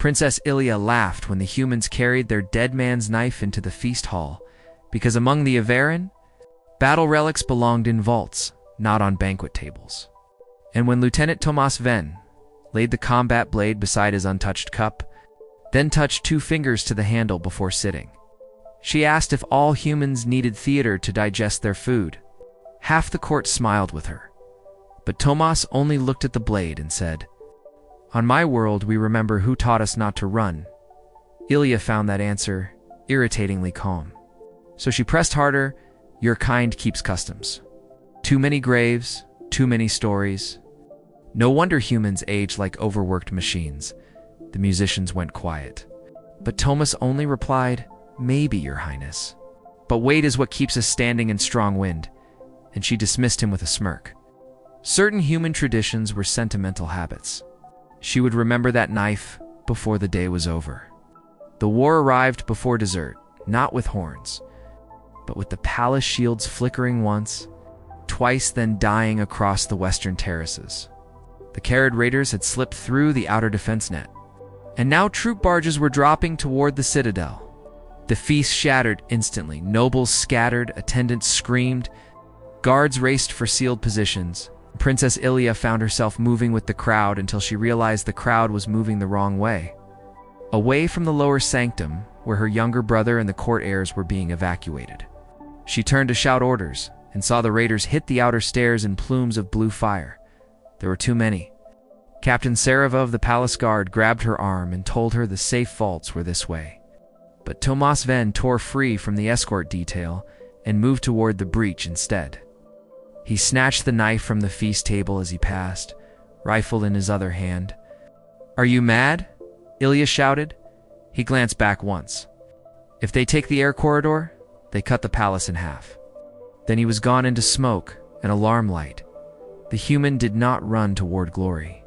Princess Ilya laughed when the humans carried their dead man's knife into the feast hall, because among the Avarin, battle relics belonged in vaults, not on banquet tables. And when Lieutenant Tomas Venn laid the combat blade beside his untouched cup, then touched 2 fingers to the handle before sitting, she asked if all humans needed theater to digest their food. Half the court smiled with her, but Tomas only looked at the blade and said, "On my world, we remember who taught us not to run." Ilya found that answer irritatingly calm. So she pressed harder. "Your kind keeps customs. Too many graves, too many stories. No wonder humans age like overworked machines." The musicians went quiet. But Tomas only replied, "Maybe, Your Highness. But weight is what keeps us standing in strong wind." And she dismissed him with a smirk. Certain human traditions were sentimental habits. She would remember that knife before the day was over. The war arrived before dessert, not with horns, but with the palace shields flickering once, twice, then dying across the western terraces. The carried raiders had slipped through the outer defense net, and now troop barges were dropping toward the citadel. The feast shattered instantly. Nobles scattered, attendants screamed, guards raced for sealed positions. Princess Ilya found herself moving with the crowd until she realized the crowd was moving the wrong way. Away from the lower sanctum, where her younger brother and the court heirs were being evacuated. She turned to shout orders, and saw the raiders hit the outer stairs in plumes of blue fire. There were too many. Captain Sareva of the palace guard grabbed her arm and told her the safe vaults were this way. But Tomas Venn tore free from the escort detail and moved toward the breach instead. He snatched the knife from the feast table as he passed, rifle in his other hand. "Are you mad?" Ilya shouted. He glanced back once. If they take the air corridor, they cut the palace in half. Then he was gone into smoke, an alarm light. The human did not run toward glory.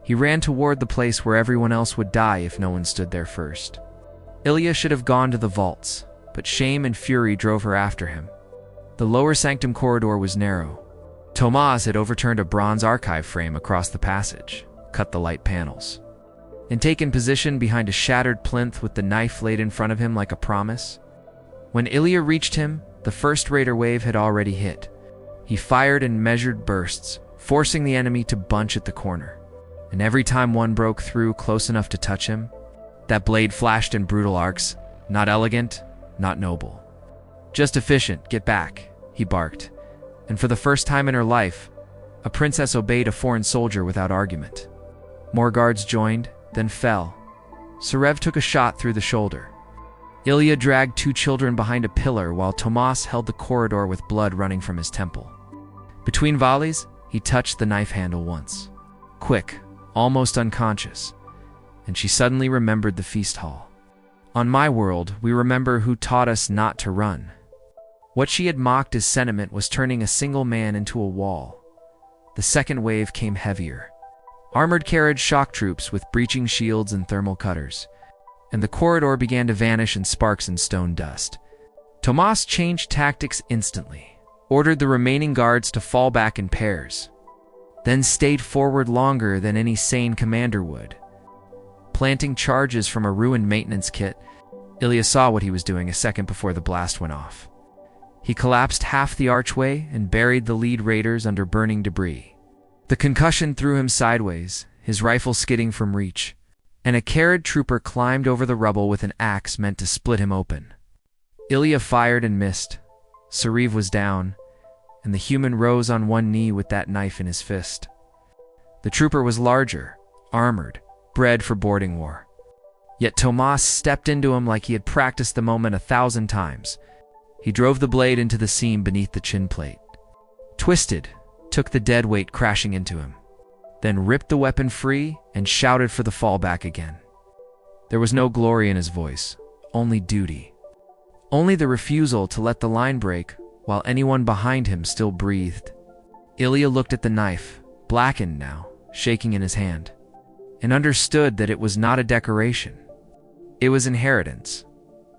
He ran toward the place where everyone else would die if no one stood there first. Ilya should have gone to the vaults, but shame and fury drove her after him. The lower sanctum corridor was narrow. Tomas had overturned a bronze archive frame across the passage, cut the light panels, and taken position behind a shattered plinth with the knife laid in front of him like a promise. When Ilya reached him, the first raider wave had already hit. He fired in measured bursts, forcing the enemy to bunch at the corner. And every time one broke through close enough to touch him, that blade flashed in brutal arcs, not elegant, not noble. "Just efficient, get back," he barked. And for the first time in her life, a princess obeyed a foreign soldier without argument. More guards joined, then fell. Sarev took a shot through the shoulder. Ilya dragged 2 children behind a pillar while Tomas held the corridor with blood running from his temple. Between volleys, he touched the knife handle once. Quick, almost unconscious, and she suddenly remembered the feast hall. On my world, we remember who taught us not to run. What she had mocked as sentiment was turning a single man into a wall. The second wave came heavier. Armored carriage shock troops with breaching shields and thermal cutters, and the corridor began to vanish in sparks and stone dust. Tomas changed tactics instantly, ordered the remaining guards to fall back in pairs, then stayed forward longer than any sane commander would. Planting charges from a ruined maintenance kit, Ilya saw what he was doing a second before the blast went off. He collapsed half the archway and buried the lead raiders under burning debris. The concussion threw him sideways, his rifle skidding from reach, and a carried trooper climbed over the rubble with an axe meant to split him open. Ilya fired and missed. Sarev was down, and the human rose on one knee with that knife in his fist. The trooper was larger, armored, bred for boarding war. Yet Tomas stepped into him like he had practiced the moment 1,000 times. He drove the blade into the seam beneath the chin plate, twisted, took the dead weight crashing into him, then ripped the weapon free and shouted for the fallback again. There was no glory in his voice, only duty. Only the refusal to let the line break while anyone behind him still breathed. Ilya looked at the knife, blackened now, shaking in his hand, and understood that it was not a decoration. It was inheritance.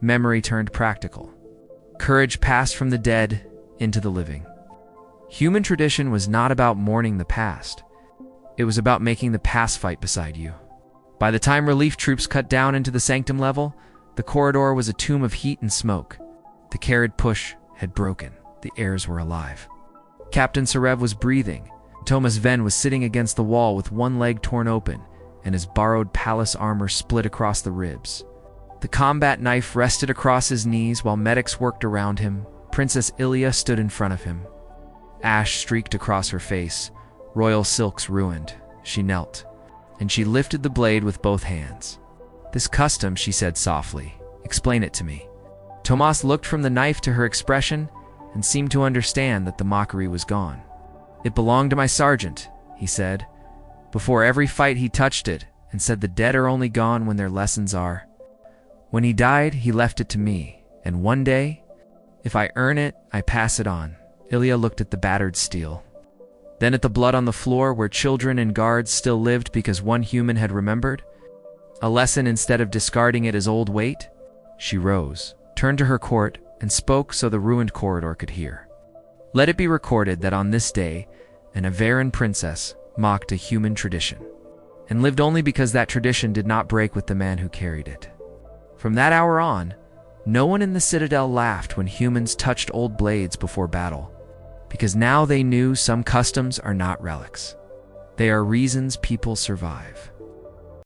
Memory turned practical. Courage passed from the dead into the living. Human tradition was not about mourning the past. It was about making the past fight beside you. By the time relief troops cut down into the sanctum level, the corridor was a tomb of heat and smoke. The carried push had broken. The heirs were alive. Captain Sarev was breathing. Tomas Venn was sitting against the wall with one leg torn open, and his borrowed palace armor split across the ribs. The combat knife rested across his knees while medics worked around him. Princess Ilya stood in front of him. Ash streaked across her face, royal silks ruined. She knelt, and she lifted the blade with both hands. "This custom," she said softly. "Explain it to me." Tomas looked from the knife to her expression and seemed to understand that the mockery was gone. "It belonged to my sergeant," he said. Before every fight he touched it and said the dead are only gone when their lessons are. When he died, he left it to me, and one day, if I earn it, I pass it on. Ilya looked at the battered steel, then at the blood on the floor where children and guards still lived because one human had remembered. A lesson instead of discarding it as old weight. She rose, turned to her court, and spoke so the ruined corridor could hear. "Let it be recorded that on this day, an Avarin princess mocked a human tradition, and lived only because that tradition did not break with the man who carried it. From that hour on, no one in the Citadel laughed when humans touched old blades before battle, because now they knew some customs are not relics. They are reasons people survive."